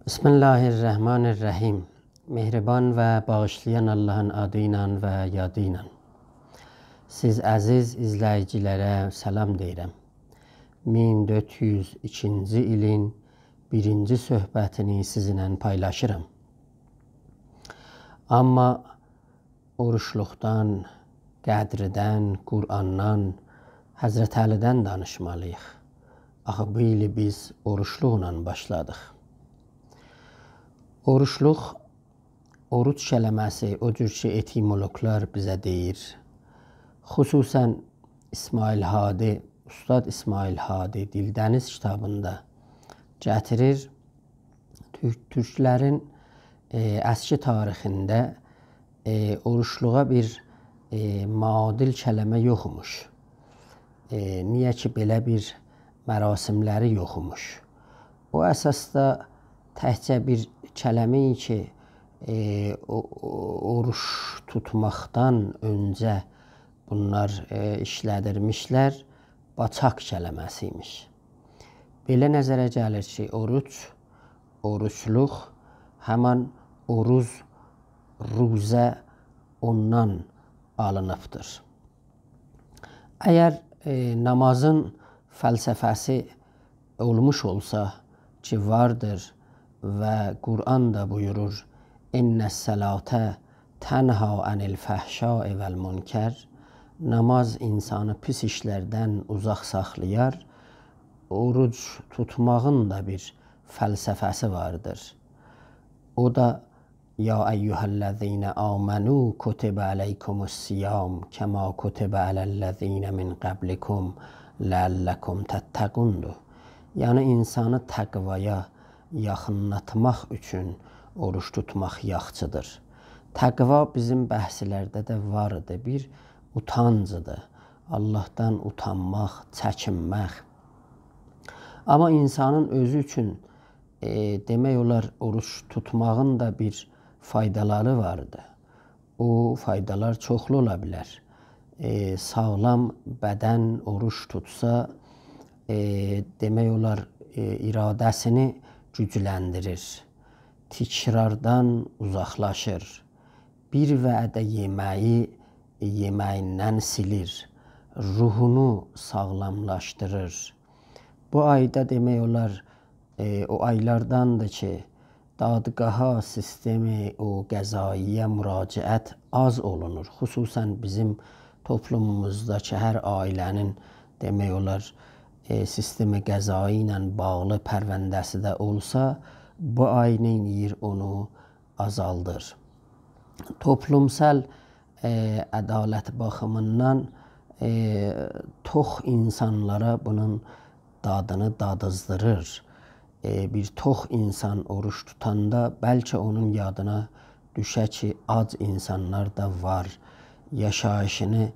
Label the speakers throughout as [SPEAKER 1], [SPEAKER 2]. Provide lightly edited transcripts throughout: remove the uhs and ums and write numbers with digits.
[SPEAKER 1] Bismillahirrahmanirrahim. Mehriban və bağışlayan Allahın adı ilə və yadı ilə. Siz əziz izləyicilərə salam deyirəm. 1402-ci ilin birinci söhbətini sizinlə paylaşıram. Amma oruçluqdan, qədridən, Qur'andan, Həzrət Əlidən danışmalıyıq. Axı bu ili biz oruçluqla başladıq. Oruçluq, oruç kələməsi o cür ki etimologlar bizə deyir. Xüsusən İsmail Hadi, Ustad İsmail Hadi Dildəniz kitabında gətirir. Türklərin əski tarixində oruçluğa bir müadil kələmə yoxmuş. Niyə ki belə bir mərasimləri yoxmuş. O əsasda təkcə bir kələmi ki oruç tutmaqdan öncə bunlar işlədirmişlər, baçaq kələməsiymiş. Belə nəzərə gəlir ki, oruçluq həman oruz, ruzə ondan alınıbdır. Əgər namazın fəlsəfəsi olmuş olsa ki vardır və Qur'an da buyurur İnnəs-sələtə tənha anil fəhşai vəl münkər, namaz insanı pis işlərdən uzaq saxlayar. Oruc tutmağın da bir fəlsəfəsi vardır. O da ya eyyuhəl-ləzīnə āmenū kutibə aleykumus-siyam kəmā kutibə aləl-ləzīnə min qablikum ləəlləkum təttəqundur. Yəni insanı təqvaya yaxınlatmaq üçün oruç tutmaq yaxşıdır. Təqva bizim bəhslərdə də vardı. Bir utancıdır. Allahdan utanmaq, çəkinmək. Amma insanın özü üçün demək olar oruç tutmağın da bir faydaları vardı. O faydalar çoxlu ola bilər. Sağlam bədən oruç tutsa demək olar iradəsini gücləndirir. Tikrardan uzaqlaşır. Bir vədə yeməyi yeməyindən silir. Ruhunu sağlamlaşdırır. Bu ayda demək olar o aylardandır ki dadqaha sistemi o qəzaiyə müraciət az olunur. Xüsusən bizim toplumumuzdakı hər ailənin demək olar sistemi qəzai ilə bağlı pərvəndəsi də olsa, bu ay neynir onu azaldır. Toplumsal ədalət baxımından tox insanlara bunun dadını dadızdırır. Bir tox insan oruç tutanda bəlkə onun yadına düşə ki, ac insanlar da var. Yaşayışını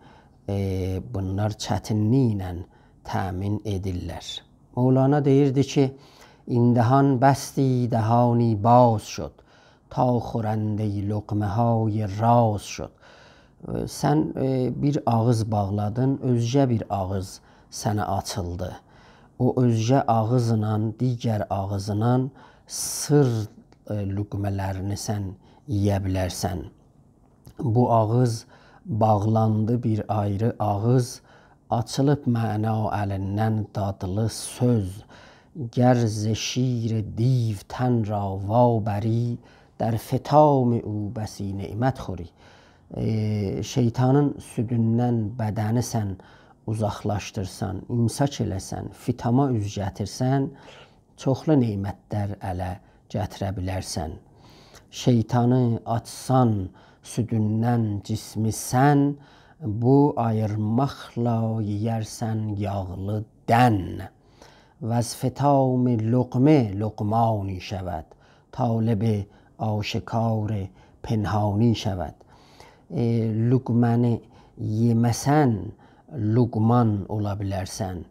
[SPEAKER 1] bunlar çətinliklə təmin edirlər. Mevlana deyirdi ki, İmtihan bəsti dəhani باز şud, ta xorəndə-i luqməhay raz şud. Sən bir ağız bağladın, özgə bir ağız sənə açıldı. O özgə ağızla, digər ağızla sır luqmələrini sən yiyə bilərsən. Bu ağız bağlandı bir ayrı ağız, açılıb məna əlindən dadlı söz. Gərz şir دیو tən را vabəri, در فتام او bəsi nemət xori. Şeytanın südündən bədəni sən uzaqlaşdırsan, imsak eləsən, fitama üz gətirsən, çoxlu neymətlər ələ gətirə bilərsən. Şeytanı açsan, südündən cismi sən, bu ayırmaqla yeyərsən yağlı dən. وز فتام لقمه لقمانی شود طالب آشکار پنهانی شود. Luqməni yeməsən luqman ola bilərsən.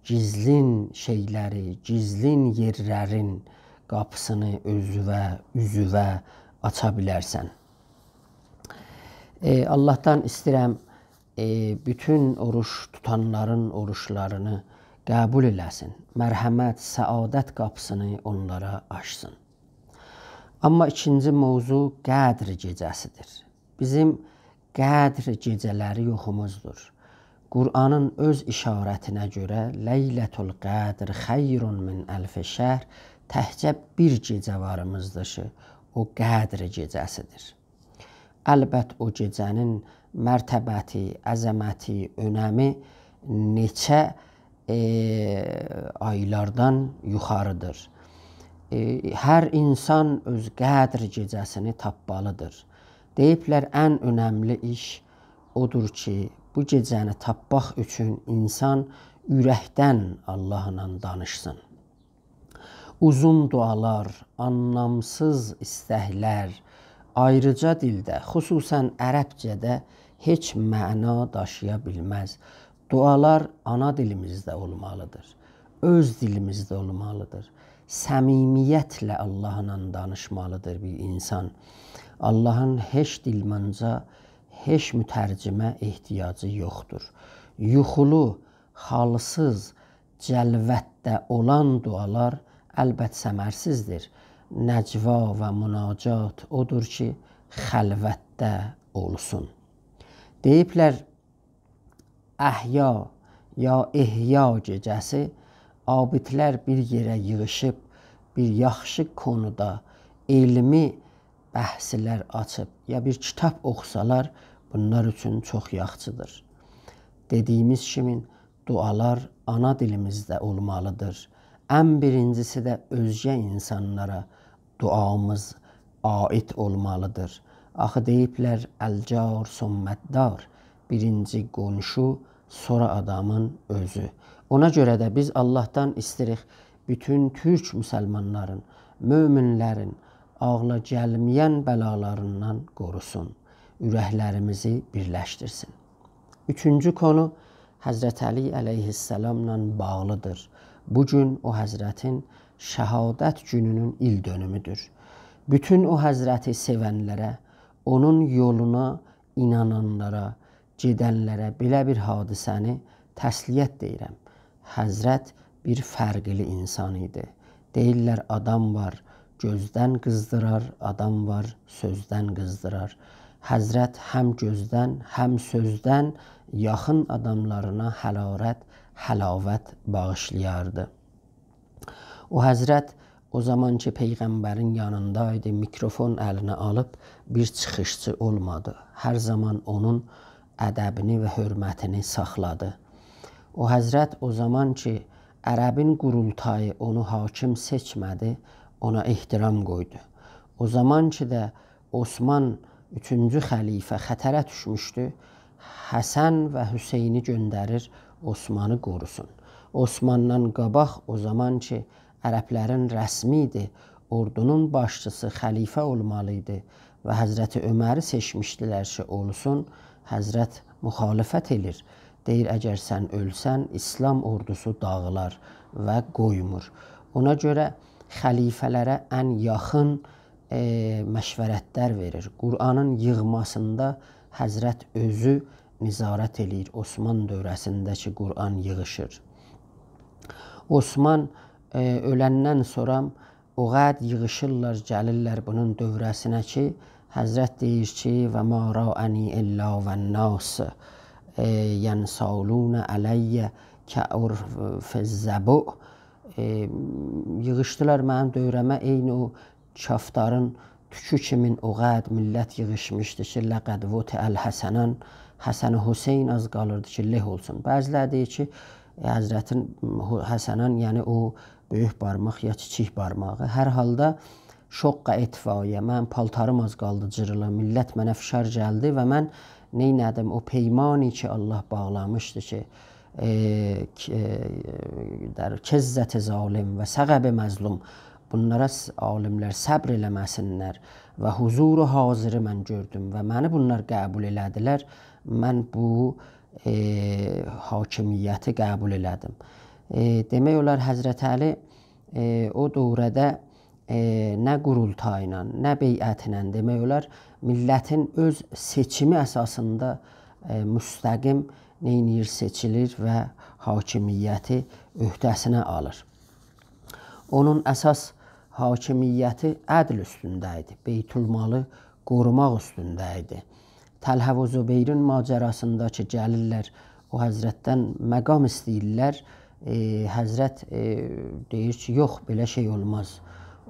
[SPEAKER 1] Gizlin şeyləri, gizlin yerlərin qapısını üzvə aça bilərsən. Allahdan istəyirəm bütün oruç tutanların oruçlarını qəbul eləsin. Mərhəmət, səadət qapısını onlara açsın. Amma ikinci mövzu qədr gecəsidir. Bizim qədr gecələri yoxumuzdur. Qur'anın öz işarətinə görə Leylətul Qədr xeyrun min əlfi şəhr təhcə bir gecə varımızdır ki, o qədr gecəsidir. Əlbət o gecənin mərtəbəti, əzəməti, önəmi neçə aylardan yuxarıdır. Hər insan öz qədr gecəsini tapmalıdır. Deyiblər, ən önəmli iş odur ki, bu gecəni tapmaq üçün insan ürəkdən Allahla danışsın. Uzun dualar, anlamsız istəklər, ayrıca dildə, xüsusən ərəbcədə heç məna daşıya bilməz. Dualar ana dilimizdə olmalıdır, öz dilimizdə olmalıdır. Səmimiyyətlə Allahla danışmalıdır bir insan. Allahın heç dilmanca, heç mütərcimə ehtiyacı yoxdur. Yuxulu, halsız, cəlvətdə olan dualar əlbət səmərsizdir. Nəcva və münacat odur ki, xəlvətdə olsun. Deyiblər, əhya ya ihya gecəsi abidlər bir yerə yığışıb, bir yaxşı konuda elmi bəhslər açıb, ya bir kitab oxusalar, bunlar üçün çox yaxşıdır. Dediyimiz kimi, dualar ana dilimizdə olmalıdır. Ən birincisi də özgə insanlara duamız aid olmalıdır. Axı deyiblər, əlcar summəddar, birinci qonşu, sonra adamın özü. Ona görə də biz Allahdan istirik bütün türk müsəlmanların, möminlərin ağla gəlməyən bəlalarından qorusun, ürəklərimizi birləşdirsin. Üçüncü konu Həzrət Əli əleyhissalamla bağlıdır. Bugün o Həzrətin şəhadət gününün il dönümüdür. Bütün o Həzrəti sevənlərə, onun yoluna inananlara, gedənlərə belə bir hadisəni təsliyyət deyirəm. Həzrət bir fərqli insan idi. Deyirlər, adam var gözdən qızdırar, adam var sözdən qızdırar. Həzrət həm gözdən, həm sözdən yaxın adamlarına hərarət, həlavət bağışlayardı. O Həzrət o zaman ki Peyğəmbərin yanındaydı, mikrofon əlinə alıb bir çıxışçı olmadı. Hər zaman onun ədəbini və hörmətini saxladı. O Həzrət o zaman ki ərəbin qurultayı onu hakim seçmədi, ona ehtiram qoydu. O zaman ki də Osman 3-cü xəlifə xətərə düşmüşdü, Həsən və Hüseyni göndərir Osmanı qorusun. Osmandan qabaq o zaman ki ərəblərin rəsmi idi, ordunun başçısı xəlifə olmalı idi və Həzrəti Öməri seçmişdilər ki olsun, Həzrət müxalifət edir. Deyir, əgər sən ölsən, İslam ordusu dağılar və qoymur. Ona görə xəlifələrə ən yaxın məşvərətlər verir. Qur'anın yığmasında Həzrət özü nizarət eləyir. Osman dövrəsində ki, Qur'an yığışır. Osman öləndən sonra o qəd yığışırlar, gəlirlər bunun dövrəsinə ki, Həzrət deyir ki, və ma ra'əni illa və nas yənsalunə ələyyə kə'urfəzzəbu. Yığışdılar mənim dövrəmə, eyni o kaftarın tükü kimin o qəd millət yığışmışdı ki, ləqəd voti əl-Həsənən, Həsən-i Hüseyn az qalırdı ki, leh olsun. Bəziləri deyir ki, Həzrətin Həsənən, yəni o böyük barmaq ya kiçik barmağı. Hər halda şoqqa etfaiyə, mən paltarım az qaldı cırıla, millət mənə fişar gəldi və mən neynədim? O peymani ki Allah bağlamışdı ki, در kezzət-i zalim və səğəb-i məzlum, bunlara alimlər səbr eləməsinlər və huzuru hazırı mən gördüm və məni bunlar qəbul elədilər. Mən bu hakimiyyəti qəbul elədim. Demək olar Həzrət Əli o dövrədə nə qurultayla, nə beyətlə, demək olar millətin öz seçimi əsasında müstəqim neynir, seçilir və hakimiyyəti öhdəsinə alır. Onun əsas hakimiyyəti ədl üstündə idi. Beytülmalı qorumaq üstündə idi. Təlhə və Zübeyrin macərasında ki, gəlirlər, o həzrətdən məqam istəyirlər. Həzrət deyir ki, yox, belə şey olmaz.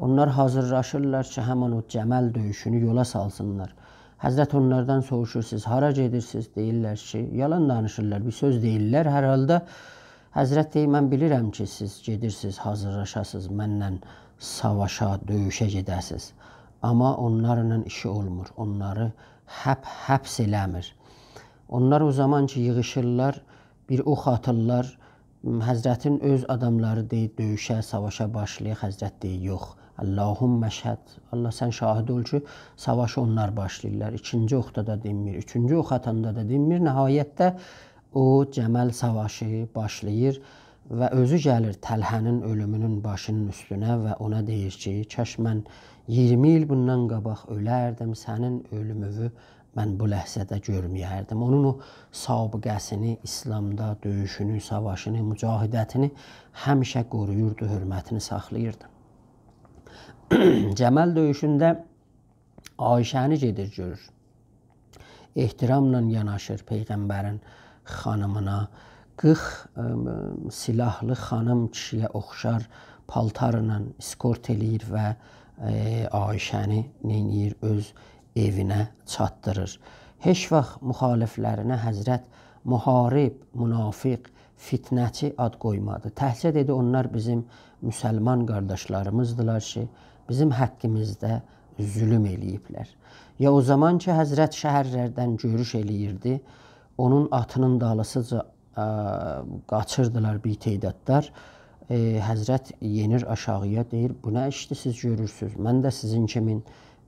[SPEAKER 1] Onlar hazırlaşırlar ki, həman o Cəməl döyüşünü yola salsınlar. Həzrət onlardan soruşur, siz hara gedirsiniz? Deyirlər ki, yalan danışırlar, bir söz deyirlər. Hər halda Həzrət deyir, mən bilirəm ki, siz gedirsiniz, hazırlaşasınız, mənlə savaşa, döyüşə gedəsiniz. Amma onlarla işi olmur, onları həbs eləmir. Onlar o zaman ki, yığışırlar, bir ox atırlar. Həzrətin öz adamları deyir, döyüşə, savaşa başlayır. Həzrət deyir, yox. Allahümmə şəhəd. Allah sən şahid ol ki, savaşı onlar başlayırlar. İkinci oxda da dinmir, üçüncü ox atanda da dinmir. Nəhayətdə o Cəməl savaşı başlayır və özü gəlir Təlhənin ölümünün başının üstünə və ona deyir ki, kaş mən 20 il bundan qabaq ölərdim, sənin ölümünü mən bu ləhzədə görməyərdim. Onun o sabiqəsini, İslamda döyüşünü, savaşını, mücahidətini həmişə qoruyurdu, hörmətini saxlayırdı. Cəməl döyüşündə Ayşəni gedir, görür. Ehtiramla yanaşır Peyğəmbərin xanımına. 40 silahlı xanım kişiyə oxşar paltarla iskort eləyir və Ayşəni neynir? Öz evinə çatdırır. Heç vaxt müxaliflərinə Həzrət müharib, münafiq, fitnəçi ad qoymadı. Təhcə dedi, onlar bizim müsəlman qardaşlarımızdılar ki, bizim haqqımızda zülüm eləyiblər. Ya o zaman ki, Həzrət şəhərlərdən görüş eləyirdi, onun atının dalısıca qaçırdılar biteydatlar. Həzrət yenir aşağıya, deyir, bu nə işdir siz görürsünüz? Mən də sizin kimin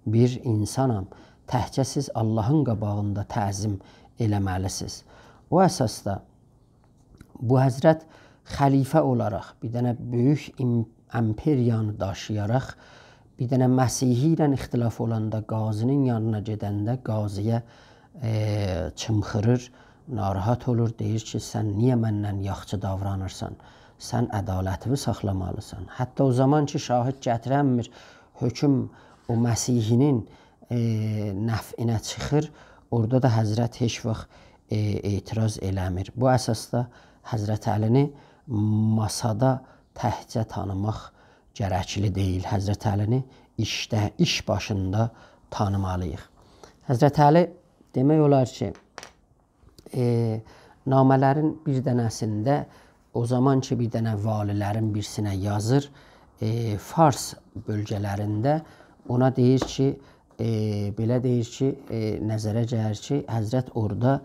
[SPEAKER 1] bir insanam. Təhcə siz Allahın qabağında təzim eləməlisiniz. O əsasda bu Həzrət xəlifə olaraq, bir dənə böyük imperiyanı daşıyaraq, bir dənə Məsihi ilə ixtilaf olanda qazinin yanına gedəndə qaziyə çımxırır, narahat olur, deyir ki, sən niyə məndən yaxşı davranırsan? Sən ədalətini saxlamalısan. Hətta o zaman ki, şahid gətirənmir, hökm o Məsihinin nəfinə çıxır, orada da Həzrət heç vaxt etiraz eləmir. Bu əsasda Həzrət Əlini masada təhcə tanımaq gərəkli deyil. Həzrət Əlini işdə, iş başında tanımalıyıq. Həzrət Əli demək olar ki, namələrin bir dənəsində o zaman ki, bir dənə valilərin birsinə yazır, Fars bölgələrində ona deyir ki, belə deyir ki, nəzərə gəlir ki, Həzrət orada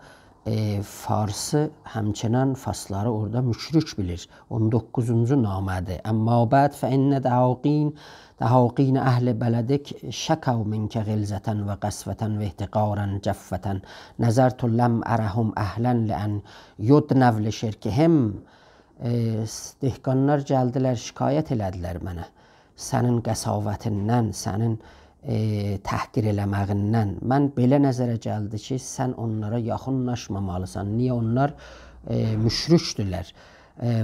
[SPEAKER 1] Farsı, həmçinin Farsları orada müşrik bilir. 19-cu namədir. Əmmə bəd fə innə dəhaqin əhli bələdik şəkəv minkə ғilzətən və qəsvətən və ihtiqarən cəffətən nəzərtu ləm ərəhum əhlən ləən yudnəv li şirkihim. Dehqanlar gəldilər, şikayət elədilər mənə. Sənin qəsavətindən, sənin təhqir eləməğindən. Mən belə nəzərə gəldi ki, sən onlara yaxınlaşmamalısan. Niyə? Onlar müşrikdülər.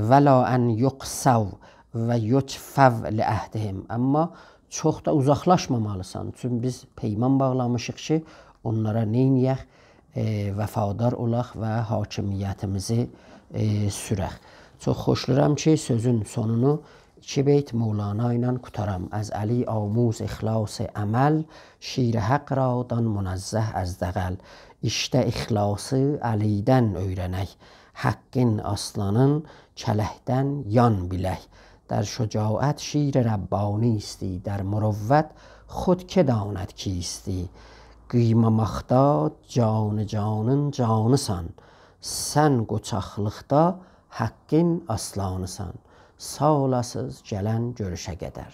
[SPEAKER 1] Və la ən yuqsav və yukfəv li əhdihim. Amma çox da uzaqlaşmamalısan. Çünki biz peyman bağlamışıq ki, onlara neyniyək? Vəfadar olaq və hakimiyyətimizi sürək. Çox xoşluram ki, sözün sonunu 2 beyt Mevlana ilə qutaram. Az Əli amuz ixlas əməl, şir haqq ra dan münazzəh az dəğəl. İşdə ixlası Əlidən öyrənək, haqqın aslanın kələkdən yan bilək. در شجاعت شیر ربانیستی، در مروت خود که داند کیستی. قیم مختاد جان جانın canısan, sən qoçaqlıqda haqqın aslanısan. Sağ olasız gələn görüşə qədər.